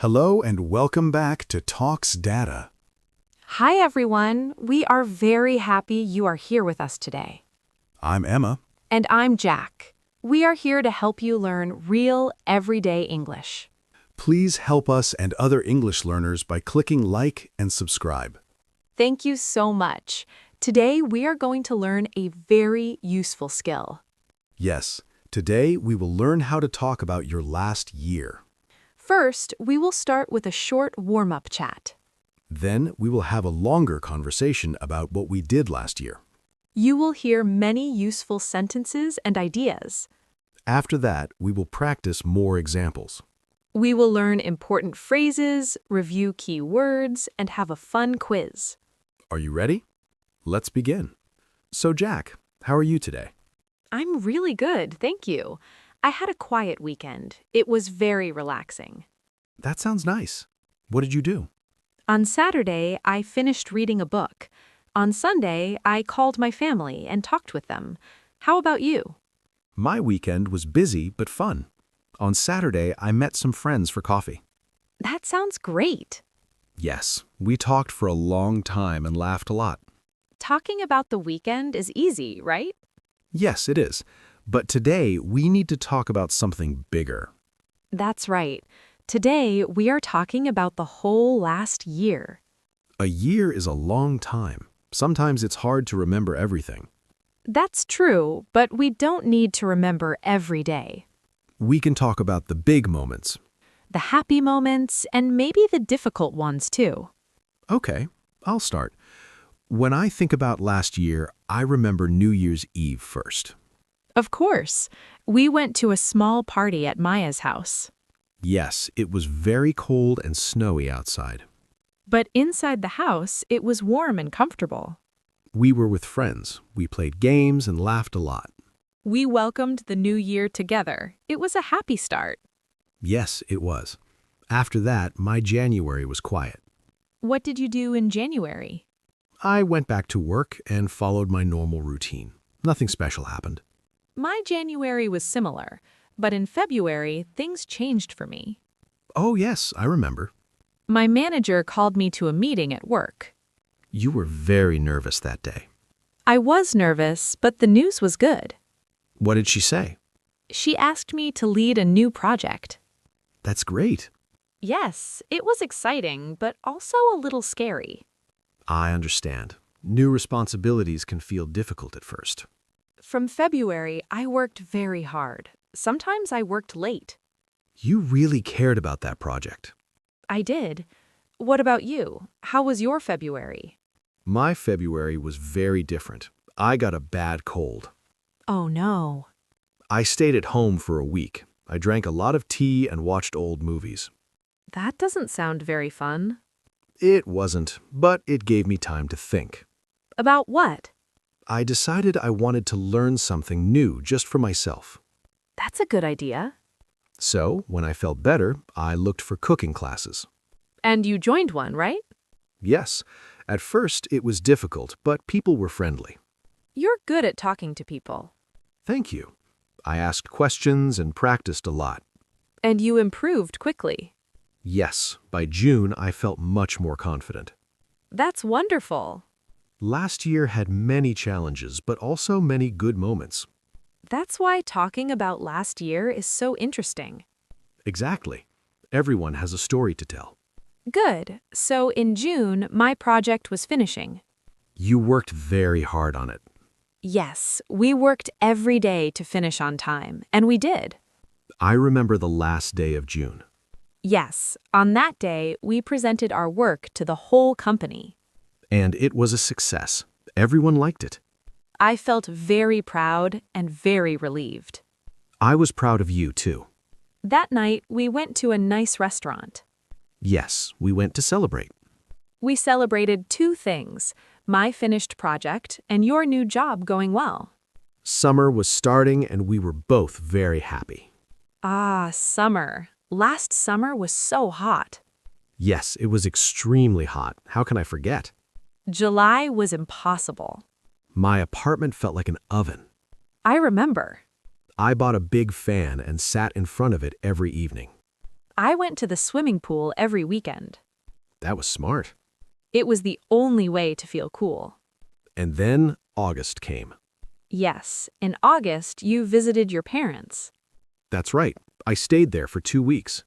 Hello and welcome back to Talks Dada. Hi, everyone. We are very happy you are here with us today. I'm Emma. And I'm Jack. We are here to help you learn real, everyday English. Please help us and other English learners by clicking like and subscribe. Thank you so much. Today, we are going to learn a very useful skill. Yes, today we will learn how to talk about your last year. First, we will start with a short warm-up chat. Then we will have a longer conversation about what we did last year. You will hear many useful sentences and ideas. After that, we will practice more examples. We will learn important phrases, review key words, and have a fun quiz. Are you ready? Let's begin. So Jack, how are you today? I'm really good, thank you. I had a quiet weekend. It was very relaxing. That sounds nice. What did you do? On Saturday, I finished reading a book. On Sunday, I called my family and talked with them. How about you? My weekend was busy but fun. On Saturday, I met some friends for coffee. That sounds great. Yes, we talked for a long time and laughed a lot. Talking about the weekend is easy, right? Yes, it is. But today, we need to talk about something bigger. That's right. Today, we are talking about the whole last year. A year is a long time. Sometimes it's hard to remember everything. That's true, but we don't need to remember every day. We can talk about the big moments. The happy moments, and maybe the difficult ones too. Okay, I'll start. When I think about last year, I remember New Year's Eve first. Of course. We went to a small party at Maya's house. Yes, it was very cold and snowy outside. But inside the house, it was warm and comfortable. We were with friends. We played games and laughed a lot. We welcomed the new year together. It was a happy start. Yes, it was. After that, my January was quiet. What did you do in January? I went back to work and followed my normal routine. Nothing special happened. My January was similar, but in February, things changed for me. Oh, yes, I remember. My manager called me to a meeting at work. You were very nervous that day. I was nervous, but the news was good. What did she say? She asked me to lead a new project. That's great. Yes, it was exciting, but also a little scary. I understand. New responsibilities can feel difficult at first. From February, I worked very hard. Sometimes I worked late. You really cared about that project. I did. What about you? How was your February? My February was very different. I got a bad cold. Oh no. I stayed at home for a week. I drank a lot of tea and watched old movies. That doesn't sound very fun. It wasn't, but it gave me time to think. About what? I decided I wanted to learn something new just for myself. That's a good idea. So, when I felt better, I looked for cooking classes. And you joined one, right? Yes, at first it was difficult, but people were friendly. You're good at talking to people. Thank you. I asked questions and practiced a lot. And you improved quickly. Yes, by June I felt much more confident. That's wonderful. Last year had many challenges, but also many good moments. That's why talking about last year is so interesting. Exactly. Everyone has a story to tell. Good. So in June, my project was finishing. You worked very hard on it. Yes, we worked every day to finish on time, and we did. I remember the last day of June. Yes, on that day, we presented our work to the whole company. And it was a success. Everyone liked it. I felt very proud and very relieved. I was proud of you, too. That night, we went to a nice restaurant. Yes, we went to celebrate. We celebrated two things, my finished project and your new job going well. Summer was starting and we were both very happy. Ah, summer. Last summer was so hot. Yes, it was extremely hot. How can I forget? July was impossible. My apartment felt like an oven. I remember. I bought a big fan and sat in front of it every evening. I went to the swimming pool every weekend. That was smart. It was the only way to feel cool. And then August came. Yes, in August, you visited your parents. That's right. I stayed there for 2 weeks.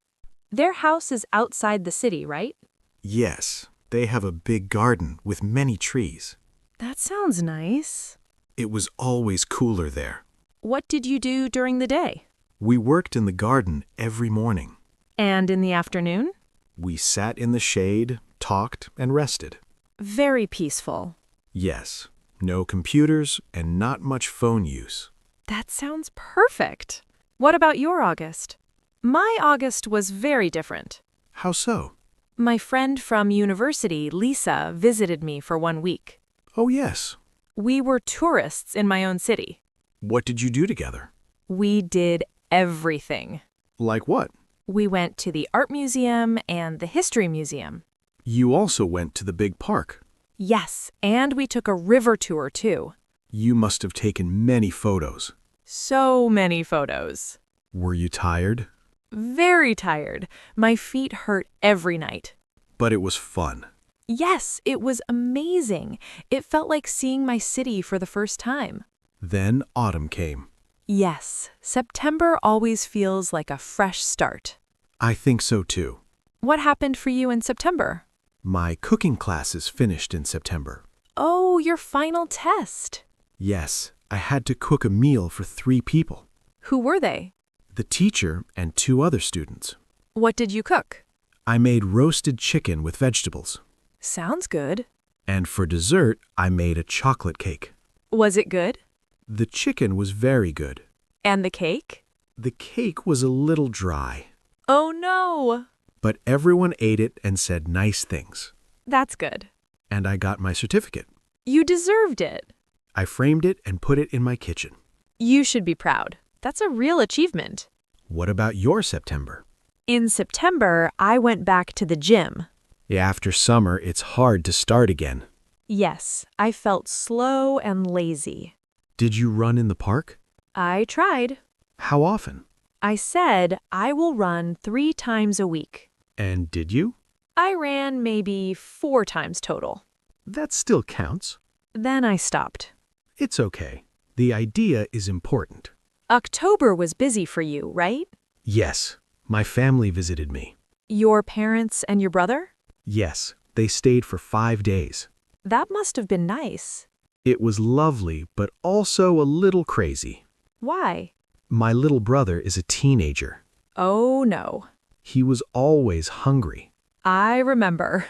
Their house is outside the city, right? Yes, they have a big garden with many trees. That sounds nice. It was always cooler there. What did you do during the day? We worked in the garden every morning. And in the afternoon? We sat in the shade, talked, and rested. Very peaceful. Yes, no computers and not much phone use. That sounds perfect. What about your August? My August was very different. How so? My friend from university, Lisa, visited me for 1 week. Oh, yes. We were tourists in my own city. What did you do together? We did everything. Like what? We went to the art museum and the history museum. You also went to the big park. Yes, and we took a river tour too. You must have taken many photos. So many photos. Were you tired? Very tired. My feet hurt every night. But it was fun. Yes, it was amazing. It felt like seeing my city for the first time. Then autumn came. Yes, September always feels like a fresh start. I think so too. What happened for you in September? My cooking classes finished in September. Oh, your final test. Yes, I had to cook a meal for 3 people. Who were they? The teacher and 2 other students. What did you cook? I made roasted chicken with vegetables. Sounds good. And for dessert, I made a chocolate cake. Was it good? The chicken was very good. And the cake? The cake was a little dry. Oh no! But everyone ate it and said nice things. That's good. And I got my certificate. You deserved it. I framed it and put it in my kitchen. You should be proud. That's a real achievement. What about your September? In September, I went back to the gym. After summer, it's hard to start again. Yes, I felt slow and lazy. Did you run in the park? I tried. How often? I said I will run 3 times a week. And did you? I ran maybe 4 times total. That still counts. Then I stopped. It's okay. The idea is important. October was busy for you, right? Yes, my family visited me. Your parents and your brother? Yes, they stayed for 5 days. That must have been nice. It was lovely, but also a little crazy. Why? My little brother is a teenager. Oh no. He was always hungry. I remember.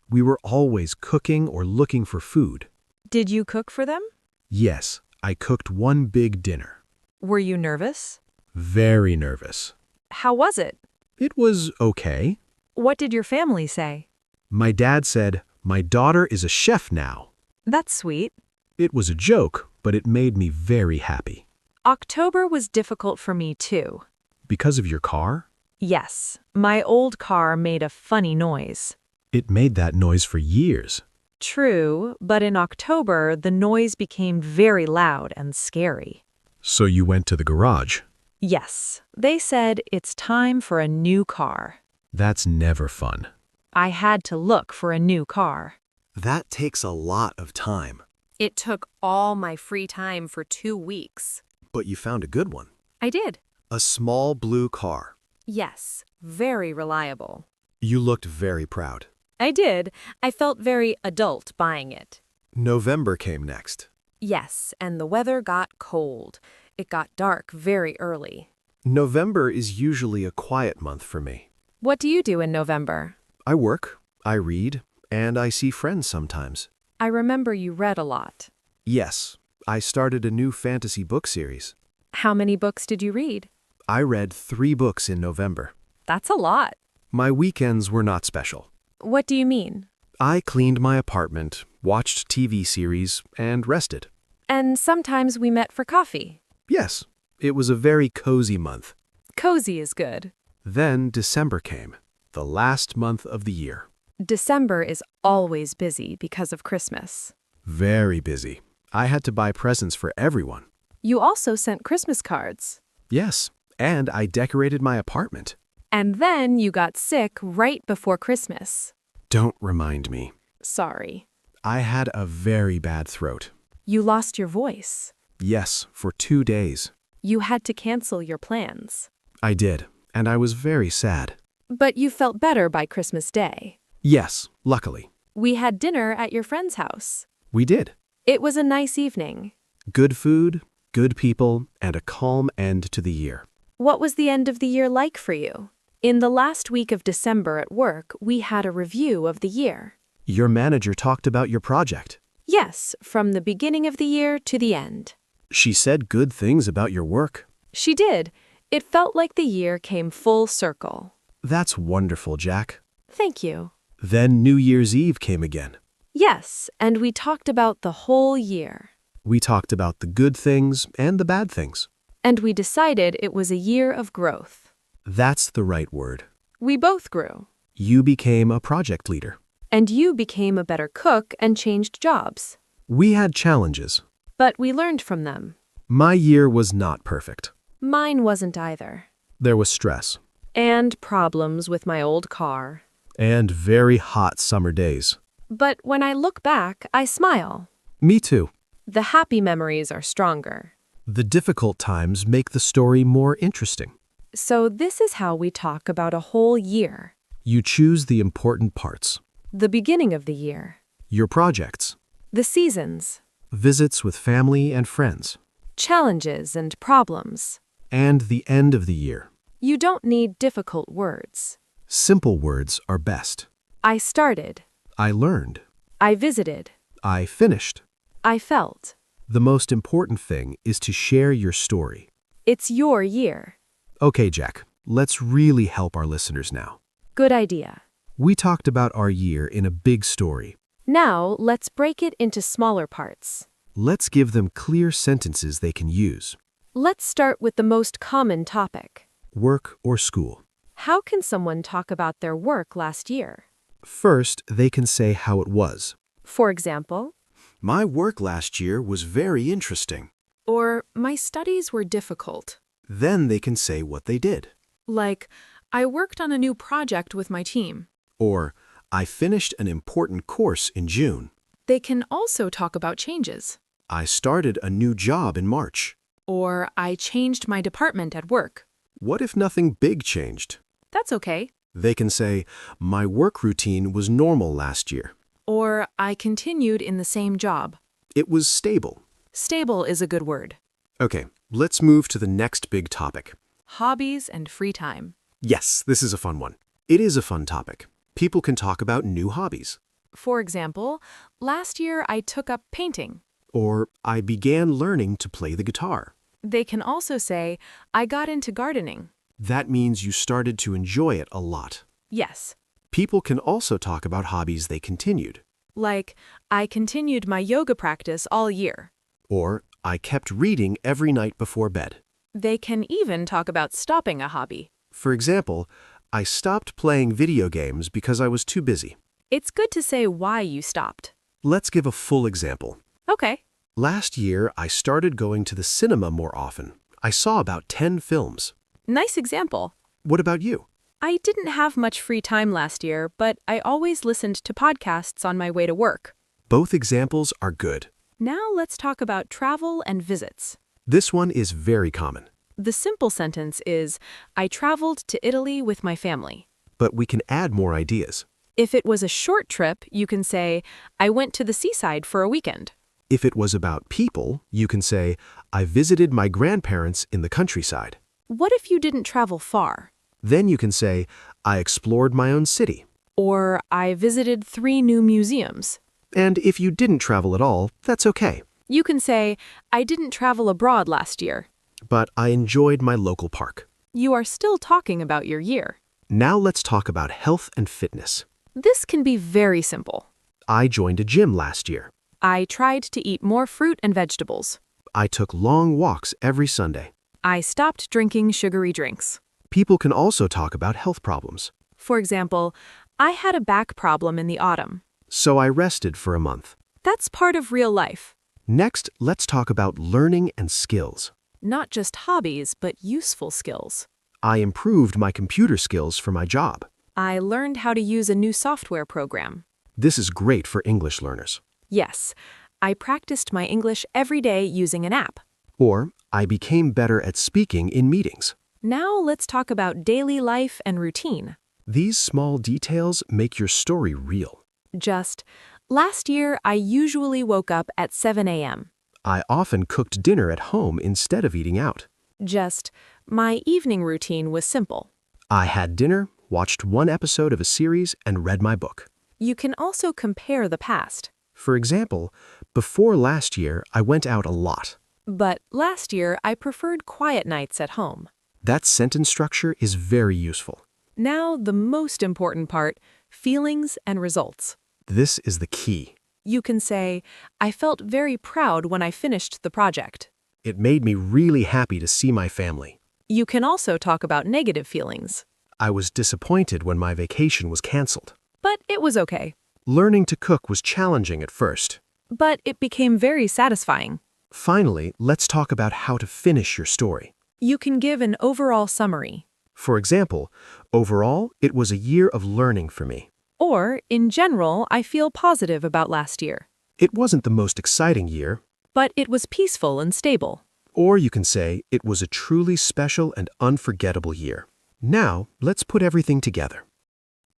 We were always cooking or looking for food. Did you cook for them? Yes, I cooked one big dinner. Were you nervous? Very nervous. How was it? It was okay. What did your family say? My dad said, "My daughter is a chef now." That's sweet. It was a joke, but it made me very happy. October was difficult for me too. Because of your car? Yes, my old car made a funny noise. It made that noise for years. True, but in October, the noise became very loud and scary. So you went to the garage? Yes, they said it's time for a new car. That's never fun. I had to look for a new car. That takes a lot of time. It took all my free time for 2 weeks. But you found a good one. I did. A small blue car. Yes, very reliable. You looked very proud. I did. I felt very adult buying it. November came next. Yes, and the weather got cold. It got dark very early. November is usually a quiet month for me. What do you do in November? I work, I read, and I see friends sometimes. I remember you read a lot. Yes, I started a new fantasy book series. How many books did you read? I read 3 books in November. That's a lot. My weekends were not special. What do you mean? I cleaned my apartment, watched TV series, and rested. And sometimes we met for coffee. Yes, it was a very cozy month. Cozy is good. Then December came, the last month of the year. December is always busy because of Christmas. Very busy. I had to buy presents for everyone. You also sent Christmas cards. Yes, and I decorated my apartment. And then you got sick right before Christmas. Don't remind me. Sorry. I had a very bad throat. You lost your voice. Yes, for 2 days. You had to cancel your plans. I did, and I was very sad. But you felt better by Christmas Day. Yes, luckily. We had dinner at your friend's house. We did. It was a nice evening. Good food, good people, and a calm end to the year. What was the end of the year like for you? In the last week of December at work, we had a review of the year. Your manager talked about your project. Yes, from the beginning of the year to the end. She said good things about your work. She did. It felt like the year came full circle. That's wonderful, Jack. Thank you. Then New Year's Eve came again. Yes, and we talked about the whole year. We talked about the good things and the bad things. And we decided it was a year of growth. That's the right word. We both grew. You became a project leader. And you became a better cook and changed jobs. We had challenges. But we learned from them. My year was not perfect. Mine wasn't either. There was stress. And problems with my old car. And very hot summer days. But when I look back, I smile. Me too. The happy memories are stronger. The difficult times make the story more interesting. So this is how we talk about a whole year. You choose the important parts. The beginning of the year. Your projects. The seasons. Visits with family and friends. Challenges and problems. And the end of the year. You don't need difficult words. Simple words are best. I started. I learned. I visited. I finished. I felt. The most important thing is to share your story. It's your year. Okay, Jack, let's really help our listeners now. Good idea. We talked about our year in a big story. Now, let's break it into smaller parts. Let's give them clear sentences they can use. Let's start with the most common topic. Work or school. How can someone talk about their work last year? First, they can say how it was. For example, My work last year was very interesting. or my studies were difficult. Then they can say what they did. Like, I worked on a new project with my team. Or, I finished an important course in June. They can also talk about changes. I started a new job in March. Or I changed my department at work. What if nothing big changed? That's okay. They can say, my work routine was normal last year. Or I continued in the same job. It was stable. Stable is a good word. Okay, let's move to the next big topic. Hobbies and free time. Yes, this is a fun one. It is a fun topic. People can talk about new hobbies. For example, last year I took up painting. Or, I began learning to play the guitar. They can also say, I got into gardening. That means you started to enjoy it a lot. Yes. People can also talk about hobbies they continued. Like, I continued my yoga practice all year. Or, I kept reading every night before bed. They can even talk about stopping a hobby. For example, I stopped playing video games because I was too busy. It's good to say why you stopped. Let's give a full example. Okay. Last year, I started going to the cinema more often. I saw about 10 films. Nice example. What about you? I didn't have much free time last year, but I always listened to podcasts on my way to work. Both examples are good. Now let's talk about travel and visits. This one is very common, The simple sentence is, I traveled to Italy with my family. but we can add more ideas. If it was a short trip, you can say, I went to the seaside for a weekend. If it was about people, you can say, I visited my grandparents in the countryside. What if you didn't travel far? Then you can say, I explored my own city. Or I visited 3 new museums. And if you didn't travel at all, that's okay. You can say, I didn't travel abroad last year. But I enjoyed my local park. You are still talking about your year. Now let's talk about health and fitness. This can be very simple. I joined a gym last year. I tried to eat more fruit and vegetables. I took long walks every Sunday. I stopped drinking sugary drinks. People can also talk about health problems. For example, I had a back problem in the autumn. So I rested for a month. That's part of real life. Next, let's talk about learning and skills. Not just hobbies, but useful skills. I improved my computer skills for my job. I learned how to use a new software program. This is great for English learners. Yes, I practiced my English every day using an app. Or, I became better at speaking in meetings. Now let's talk about daily life and routine. These small details make your story real. Just, last year I usually woke up at 7 a.m. I often cooked dinner at home instead of eating out. Just, my evening routine was simple. I had dinner, watched one episode of a series, and read my book. You can also compare the past. For example, before last year, I went out a lot. But last year I preferred quiet nights at home. That sentence structure is very useful. Now the most important part, feelings and results. This is the key. You can say, I felt very proud when I finished the project. It made me really happy to see my family. You can also talk about negative feelings. I was disappointed when my vacation was canceled. But it was okay. Learning to cook was challenging at first. But it became very satisfying. Finally, let's talk about how to finish your story. You can give an overall summary. For example, overall, it was a year of learning for me. Or, in general, I feel positive about last year. It wasn't the most exciting year. But it was peaceful and stable. Or you can say it was a truly special and unforgettable year. Now, let's put everything together.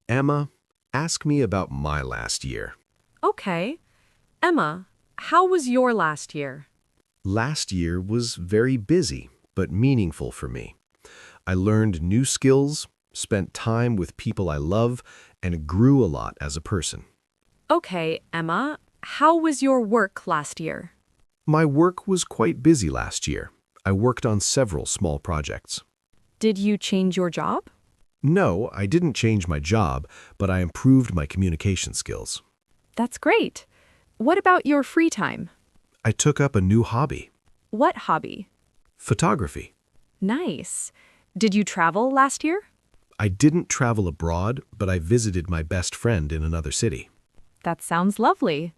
Emma, ask me about my last year. Okay. Emma, how was your last year? Last year was very busy, but meaningful for me. I learned new skills, spent time with people I love, and grew a lot as a person. Okay, Emma, how was your work last year? My work was quite busy last year. I worked on several small projects. Did you change your job? No, I didn't change my job, but I improved my communication skills. That's great. What about your free time? I took up a new hobby, What hobby? photography. Nice. Did you travel last year? I didn't travel abroad, but I visited my best friend in another city. That sounds lovely.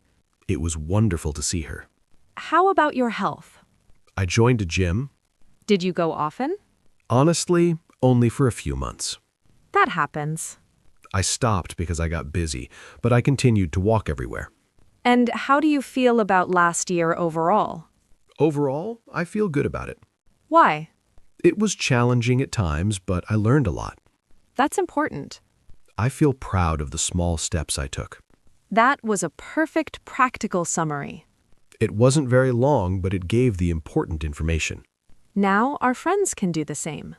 It was wonderful to see her. How about your health? I joined a gym, Did you go often? honestly, only for a few months. That happens. I stopped because I got busy, but I continued to walk everywhere. And how do you feel about last year overall? Overall, I feel good about it. Why? It was challenging at times, but I learned a lot. That's important. I feel proud of the small steps I took. That was a perfect practical summary. It wasn't very long, but it gave the important information. Now our friends can do the same.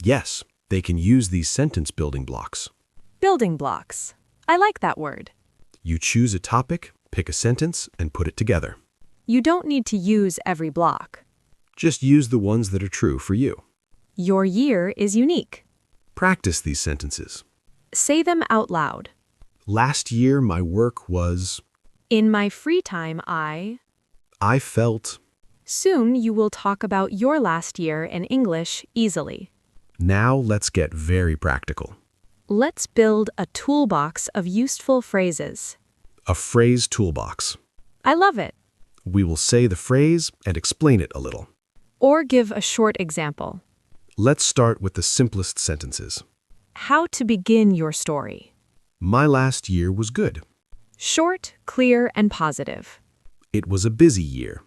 Yes, they can use these sentence building blocks. Building blocks. I like that word. You choose a topic, pick a sentence, and put it together. You don't need to use every block. Just use the ones that are true for you. Your year is unique. Practice these sentences. Say them out loud. Last year, my work was... In my free time, I felt... Soon you will talk about your last year in English easily. Now let's get very practical. Let's build a toolbox of useful phrases. A phrase toolbox. I love it. We will say the phrase and explain it a little. Or give a short example. Let's start with the simplest sentences. How to begin your story. My last year was good. Short, clear, and positive. It was a busy year.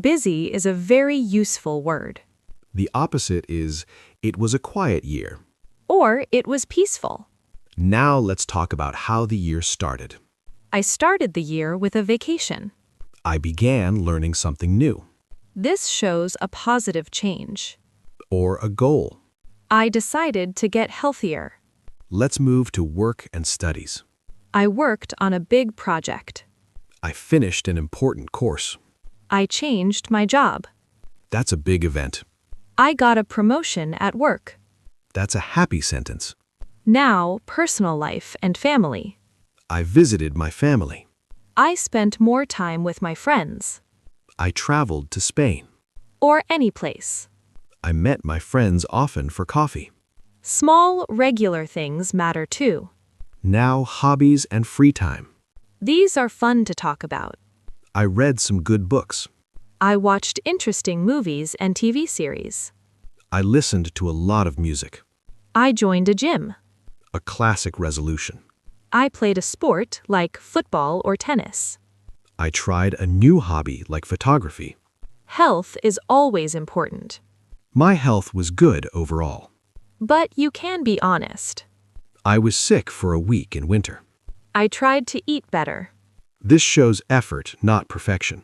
Busy is a very useful word. The opposite is, it was a quiet year. Or it was peaceful. Now let's talk about how the year started. I started the year with a vacation. I began learning something new. This shows a positive change. Or a goal. I decided to get healthier. Let's move to work and studies. I worked on a big project. I finished an important course. I changed my job. That's a big event. I got a promotion at work. That's a happy sentence. Now, personal life and family. I visited my family. I spent more time with my friends. I traveled to Spain. Or any place. I met my friends often for coffee. Small, regular things matter too. Now hobbies and free time. These are fun to talk about. I read some good books. I watched interesting movies and TV series. I listened to a lot of music. I joined a gym. A classic resolution. I played a sport like football or tennis. I tried a new hobby like photography. Health is always important. My health was good overall. But you can be honest. I was sick for a week in winter. I tried to eat better. This shows effort, not perfection.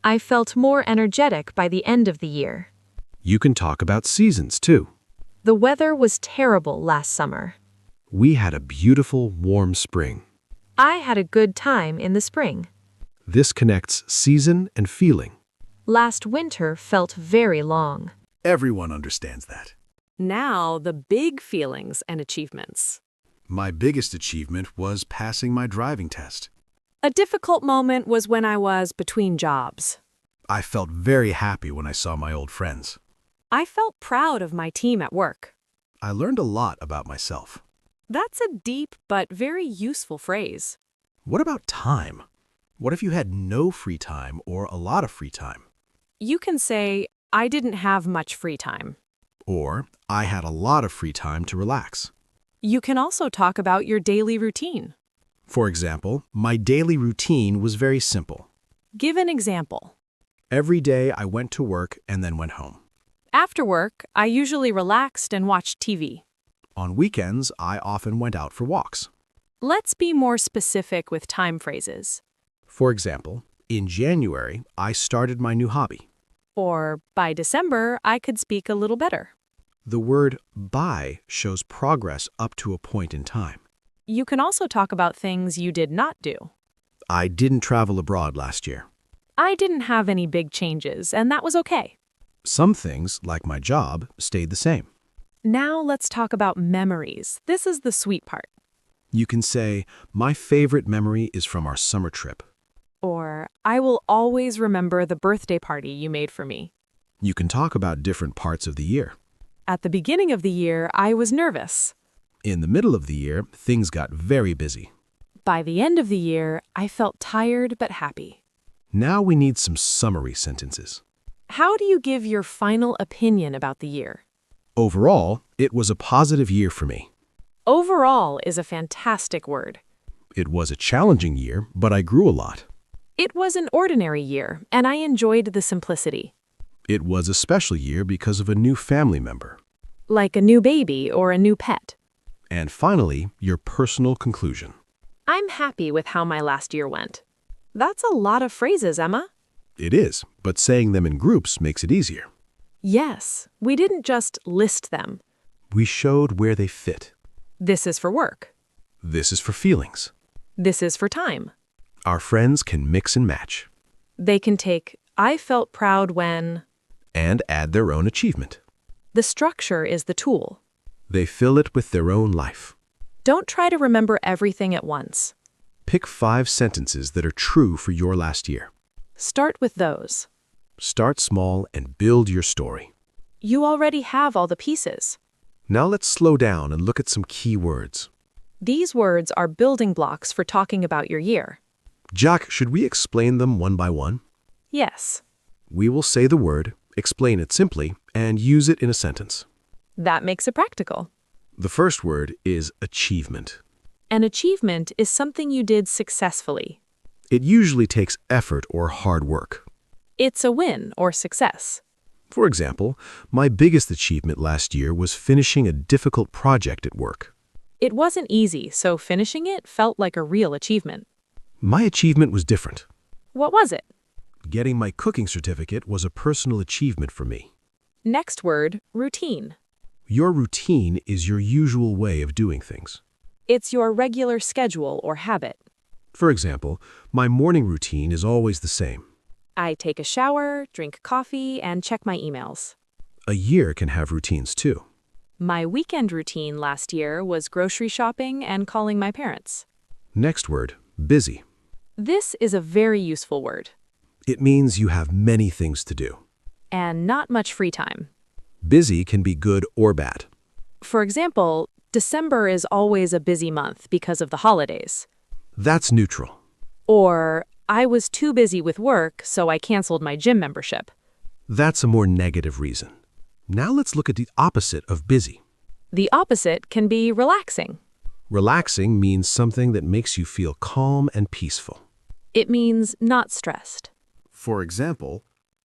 I felt more energetic by the end of the year. You can talk about seasons too. The weather was terrible last summer. We had a beautiful, warm spring. I had a good time in the spring. This connects season and feeling. Last winter felt very long. Everyone understands that. Now, the big feelings and achievements. My biggest achievement was passing my driving test. A difficult moment was when I was between jobs. I felt very happy when I saw my old friends. I felt proud of my team at work. I learned a lot about myself. That's a deep but very useful phrase. What about time? What if you had no free time or a lot of free time? You can say, I didn't have much free time. Or, I had a lot of free time to relax. You can also talk about your daily routine. For example, my daily routine was very simple. Give an example. Every day I went to work and then went home. After work, I usually relaxed and watched TV. On weekends, I often went out for walks. Let's be more specific with time phrases. For example, in January, I started my new hobby. Or, by December, I could speak a little better. The word by shows progress up to a point in time. You can also talk about things you did not do. I didn't travel abroad last year. I didn't have any big changes, and that was okay. Some things, like my job, stayed the same. Now let's talk about memories. This is the sweet part. You can say, my favorite memory is from our summer trip. Or, I will always remember the birthday party you made for me. You can talk about different parts of the year. At the beginning of the year, I was nervous. In the middle of the year, things got very busy. By the end of the year, I felt tired but happy. Now we need some summary sentences. How do you give your final opinion about the year? Overall, it was a positive year for me. Overall is a fantastic word. It was a challenging year, but I grew a lot. It was an ordinary year, and I enjoyed the simplicity. It was a special year because of a new family member. Like a new baby or a new pet. And finally, your personal conclusion. I'm happy with how my last year went. That's a lot of phrases, Emma. It is, but saying them in groups makes it easier. Yes, we didn't just list them. We showed where they fit. This is for work. This is for feelings. This is for time. Our friends can mix and match. They can take, I felt proud when... And add their own achievement. The structure is the tool. They fill it with their own life. Don't try to remember everything at once. Pick 5 sentences that are true for your last year. Start with those. Start small and build your story. You already have all the pieces. Now let's slow down and look at some key words. These words are building blocks for talking about your year. Jack, should we explain them one by one? Yes. We will say the word, explain it simply, and use it in a sentence. That makes it practical. The first word is achievement. An achievement is something you did successfully. It usually takes effort or hard work. It's a win or success. For example, my biggest achievement last year was finishing a difficult project at work. It wasn't easy, so finishing it felt like a real achievement. My achievement was different. What was it? Getting my cooking certificate was a personal achievement for me. Next word, routine. Your routine is your usual way of doing things. It's your regular schedule or habit. For example, my morning routine is always the same. I take a shower, drink coffee, and check my emails. A year can have routines too. My weekend routine last year was grocery shopping and calling my parents. Next word, busy. This is a very useful word. It means you have many things to do. And not much free time. Busy can be good or bad. For example, December is always a busy month because of the holidays. That's neutral. Or, I was too busy with work, so I canceled my gym membership. That's a more negative reason. Now let's look at the opposite of busy. The opposite can be relaxing. Relaxing means something that makes you feel calm and peaceful. It means not stressed. For example,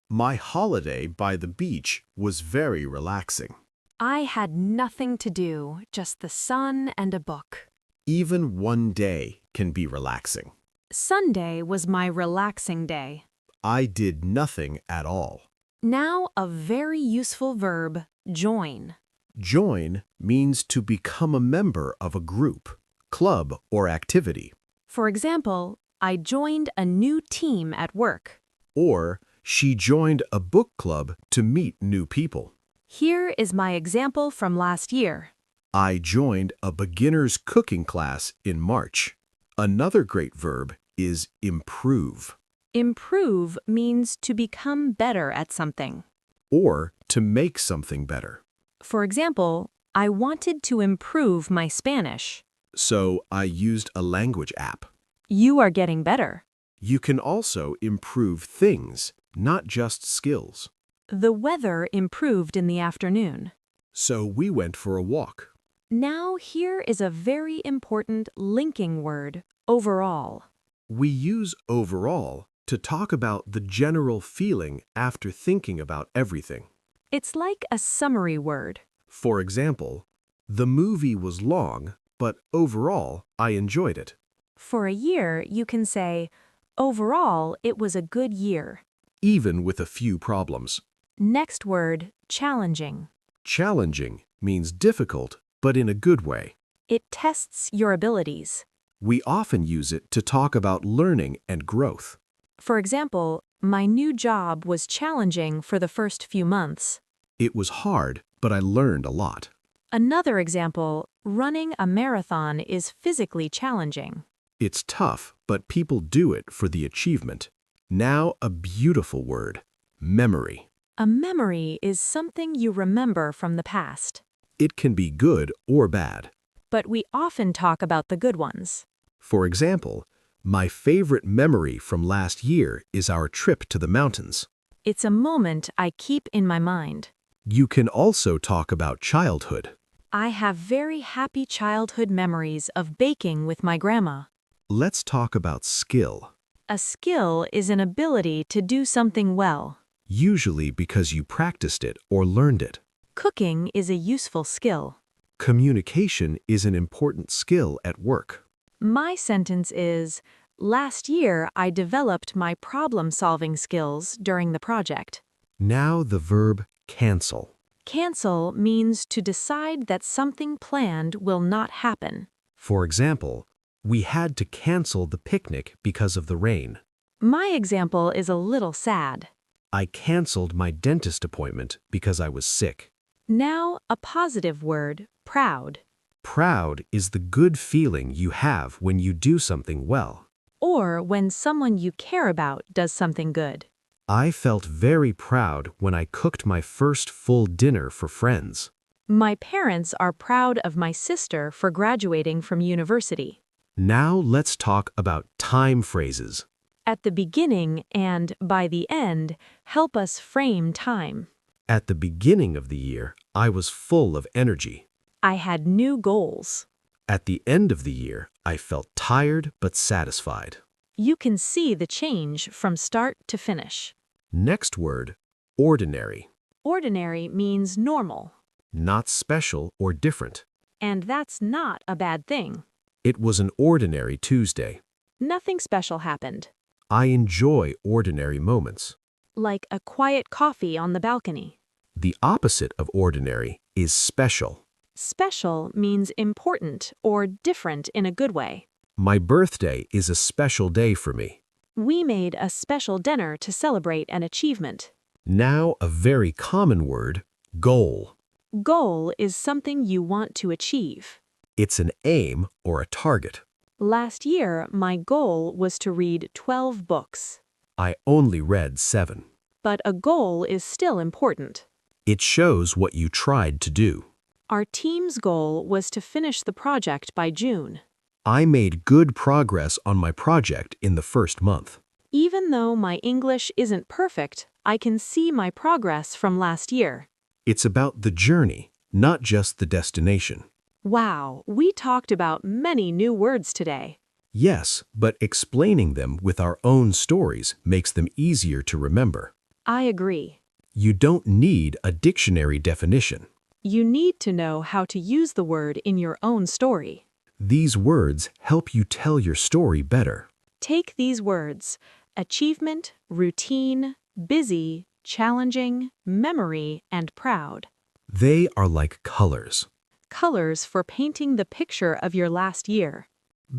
my holiday by the beach was very relaxing. I had nothing to do, just the sun and a book. Even one day can be relaxing. Sunday was my relaxing day. I did nothing at all. Now a very useful verb, join. Join means to become a member of a group, club, or activity. For example, I joined a new team at work. Or she joined a book club to meet new people. Here is my example from last year. I joined a beginner's cooking class in March. Another great verb is improve, Improve means to become better at something. or to make something better. For example, I wanted to improve my Spanish. So I used a language app. You are getting better. You can also improve things, not just skills. The weather improved in the afternoon. So we went for a walk. Now here is a very important linking word, overall. We use overall to talk about the general feeling after thinking about everything. It's like a summary word. For example, the movie was long, but overall, I enjoyed it. For a year, you can say, overall, it was a good year. Even with a few problems. Next word, challenging. Challenging means difficult, but in a good way. It tests your abilities. We often use it to talk about learning and growth. For example, my new job was challenging for the first few months. It was hard, but I learned a lot. Another example, running a marathon is physically challenging. It's tough, but people do it for the achievement. Now a beautiful word, memory. A memory is something you remember from the past. It can be good or bad. But we often talk about the good ones. For example, my favorite memory from last year is our trip to the mountains. It's a moment I keep in my mind. You can also talk about childhood. I have very happy childhood memories of baking with my grandma. Let's talk about skill. A skill is an ability to do something well. Usually because you practiced it or learned it. Cooking is a useful skill. Communication is an important skill at work. My sentence is, last year I developed my problem-solving skills during the project. Now the verb cancel. Cancel means to decide that something planned will not happen. For example, we had to cancel the picnic because of the rain. My example is a little sad. I canceled my dentist appointment because I was sick. Now, a positive word, proud. Proud is the good feeling you have when you do something well. Or when someone you care about does something good. I felt very proud when I cooked my first full dinner for friends. My parents are proud of my sister for graduating from university. Now let's talk about time phrases. At the beginning and by the end help us frame time. At the beginning of the year, I was full of energy. I had new goals. At the end of the year, I felt tired but satisfied. You can see the change from start to finish. Next word, ordinary. Ordinary means normal. Not special or different. And that's not a bad thing. It was an ordinary Tuesday. Nothing special happened. I enjoy ordinary moments. Like a quiet coffee on the balcony. The opposite of ordinary is special. Special means important or different in a good way. My birthday is a special day for me. We made a special dinner to celebrate an achievement. Now a very common word, goal. Goal is something you want to achieve. It's an aim or a target. Last year, my goal was to read 12 books. I only read 7. But a goal is still important. It shows what you tried to do. Our team's goal was to finish the project by June. I made good progress on my project in the first month. Even though my English isn't perfect, I can see my progress from last year. It's about the journey, not just the destination. Wow, we talked about many new words today. Yes, but explaining them with our own stories makes them easier to remember. I agree. You don't need a dictionary definition. You need to know how to use the word in your own story. These words help you tell your story better. Take these words: achievement, routine, busy, challenging, memory, and proud. They are like colors. Colors for painting the picture of your last year.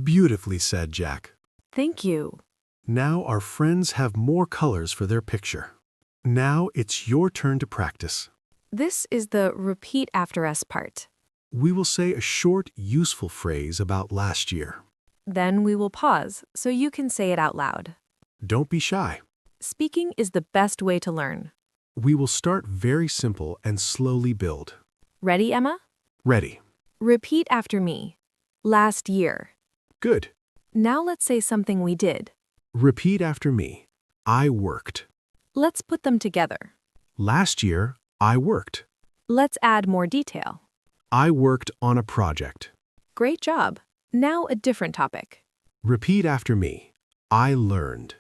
Beautifully said, Jack. Thank you. Now our friends have more colors for their picture. Now it's your turn to practice. This is the repeat after us part. We will say a short, useful phrase about last year. Then we will pause so you can say it out loud. Don't be shy. Speaking is the best way to learn. We will start very simple and slowly build. Ready, Emma? Ready. Repeat after me. Last year. Good. Now let's say something we did. Repeat after me. I worked. Let's put them together. Last year, I worked. Let's add more detail. I worked on a project. Great job. Now a different topic. Repeat after me. I learned.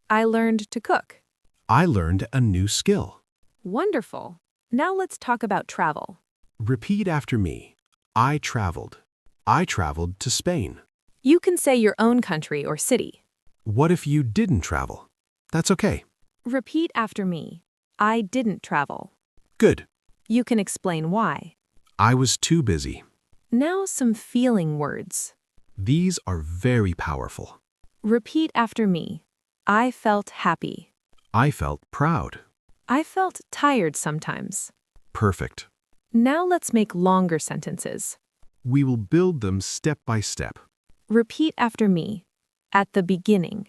I learned to cook. I learned a new skill. Wonderful. Now let's talk about travel. Repeat after me. I traveled. I traveled to Spain. You can say your own country or city. What if you didn't travel? That's okay. Repeat after me. I didn't travel. Good. You can explain why. I was too busy. Now some feeling words. These are very powerful. Repeat after me. I felt happy. I felt proud. I felt tired sometimes. Perfect. Now let's make longer sentences. We will build them step by step. Repeat after me. At the beginning.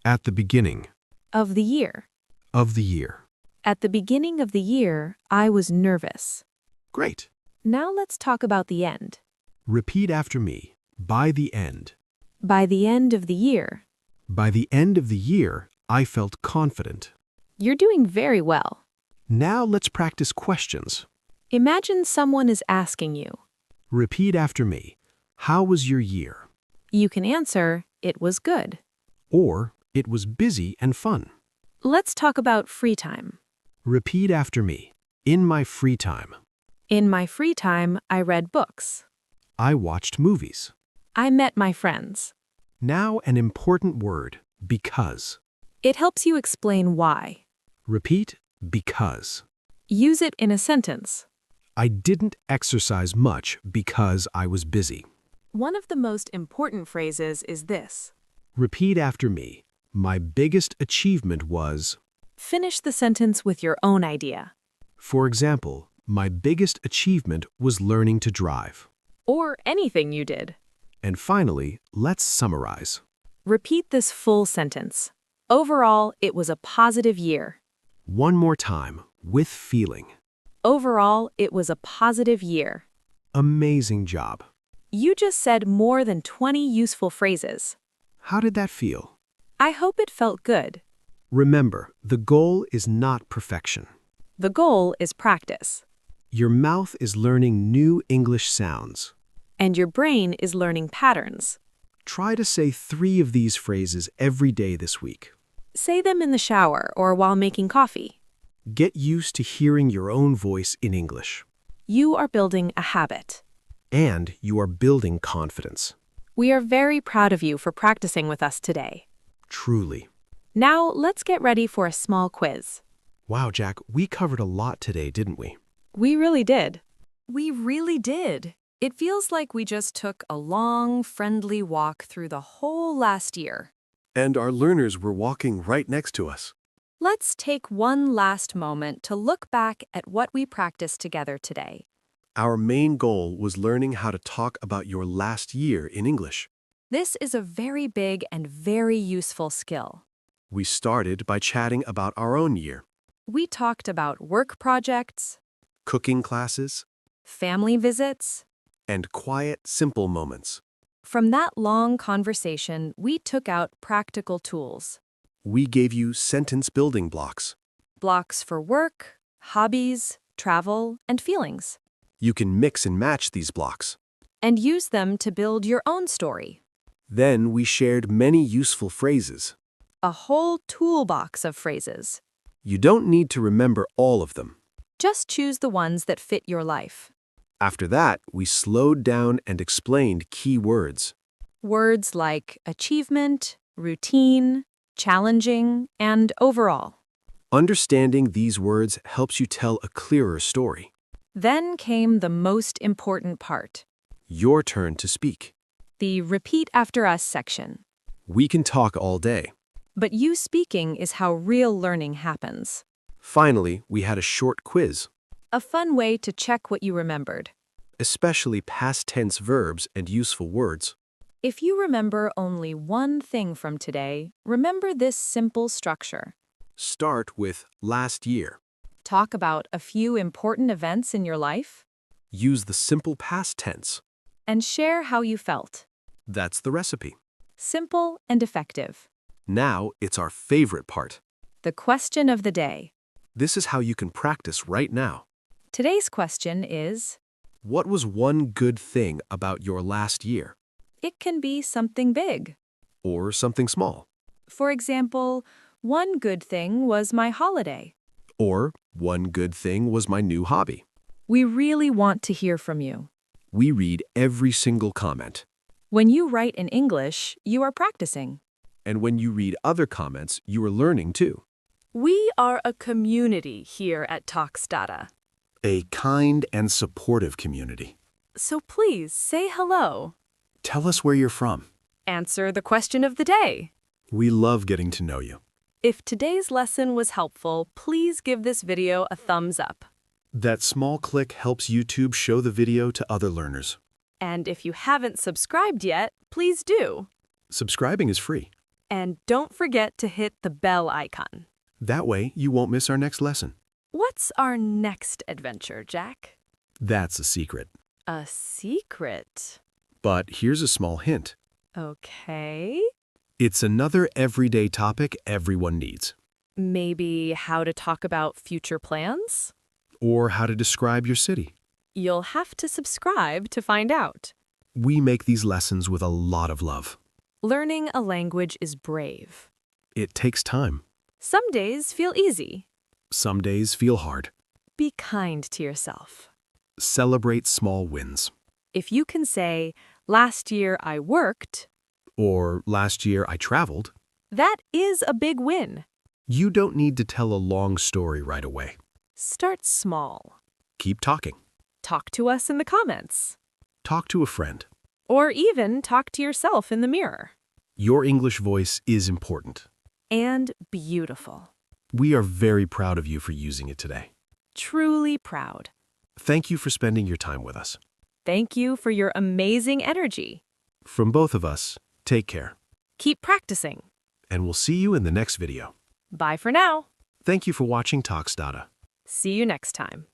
At the beginning Of the year. of the year. At the beginning of the year, I was nervous. Great. Now let's talk about the end. Repeat after me. By the end. By the end of the year. By the end of the year, I felt confident. You're doing very well. Now let's practice questions. Imagine someone is asking you. Repeat after me. How was your year? You can answer, it was good. Or, it was busy and fun. Let's talk about free time. Repeat after me. In my free time, In my free time, I read books. I watched movies. I met my friends. Now an important word, because. It helps you explain why. Repeat, because. Use it in a sentence. I didn't exercise much because I was busy. One of the most important phrases is this. Repeat after me. My biggest achievement was, Finish the sentence with your own idea. for example, my biggest achievement was learning to drive. Or anything you did. And finally, let's summarize. Repeat this full sentence. Overall, it was a positive year. One more time, with feeling. Overall, it was a positive year. Amazing job. You just said more than 20 useful phrases. How did that feel? I hope it felt good. Remember, the goal is not perfection. The goal is practice. Your mouth is learning new English sounds. And your brain is learning patterns. Try to say 3 of these phrases every day this week. Say them in the shower or while making coffee. Get used to hearing your own voice in English. You are building a habit. And you are building confidence. We are very proud of you for practicing with us today. Truly. Now, let's get ready for a small quiz. Wow, Jack, we covered a lot today, didn't we? We really did. We really did. It feels like we just took a long, friendly walk through the whole last year. And our learners were walking right next to us. Let's take one last moment to look back at what we practiced together today. Our main goal was learning how to talk about your last year in English. This is a very big and very useful skill. We started by chatting about our own year, We talked about work projects, cooking classes, family visits. and quiet, simple moments. From that long conversation, we took out practical tools. We gave you sentence building blocks. Blocks for work, hobbies, travel, and feelings. You can mix and match these blocks. And use them to build your own story. Then we shared many useful phrases. A whole toolbox of phrases. You don't need to remember all of them. Just choose the ones that fit your life. After that, we slowed down and explained key words. Words like achievement, routine, challenging, and overall. Understanding these words helps you tell a clearer story. Then came the most important part, Your turn to speak. the repeat after us section. We can talk all day. But you speaking is how real learning happens. Finally, we had a short quiz, A fun way to check what you remembered. especially past tense verbs and useful words. If you remember only one thing from today, remember this simple structure. Start with last year. Talk about a few important events in your life Use the simple past tense. and share how you felt. That's the recipe. Simple and effective. Now it's our favorite part. The question of the day. This is how you can practice right now. Today's question is, What was one good thing about your last year? it can be something big. Or something small? For example, one good thing was my holiday. Or one good thing was my new hobby? We really want to hear from you. We read every single comment. When you write in English, you are practicing. And when you read other comments, you are learning too. We are a community here at Talks Dada. A kind and supportive community. So please say hello. Tell us where you're from. Answer the question of the day. We love getting to know you. If today's lesson was helpful, please give this video a thumbs up. That small click helps YouTube show the video to other learners. And if you haven't subscribed yet, please do. Subscribing is free. And don't forget to hit the bell icon. That way, you won't miss our next lesson. What's our next adventure, Jack? That's a secret. A secret. But here's a small hint. Okay. It's another everyday topic everyone needs. Maybe how to talk about future plans? Or how to describe your city. You'll have to subscribe to find out. We make these lessons with a lot of love. Learning a language is brave. It takes time. Some days feel easy. Some days feel hard. Be kind to yourself. Celebrate small wins. If you can say, last year I worked, Or last year I traveled. that is a big win. You don't need to tell a long story right away. Start small. Keep talking. Talk to us in the comments. Talk to a friend. Or even talk to yourself in the mirror. Your English voice is important. And beautiful. We are very proud of you for using it today. Truly proud. Thank you for spending your time with us. Thank you for your amazing energy. From both of us, take care. Keep practicing. And we'll see you in the next video. Bye for now. Thank you for watching Talks Dada. See you next time.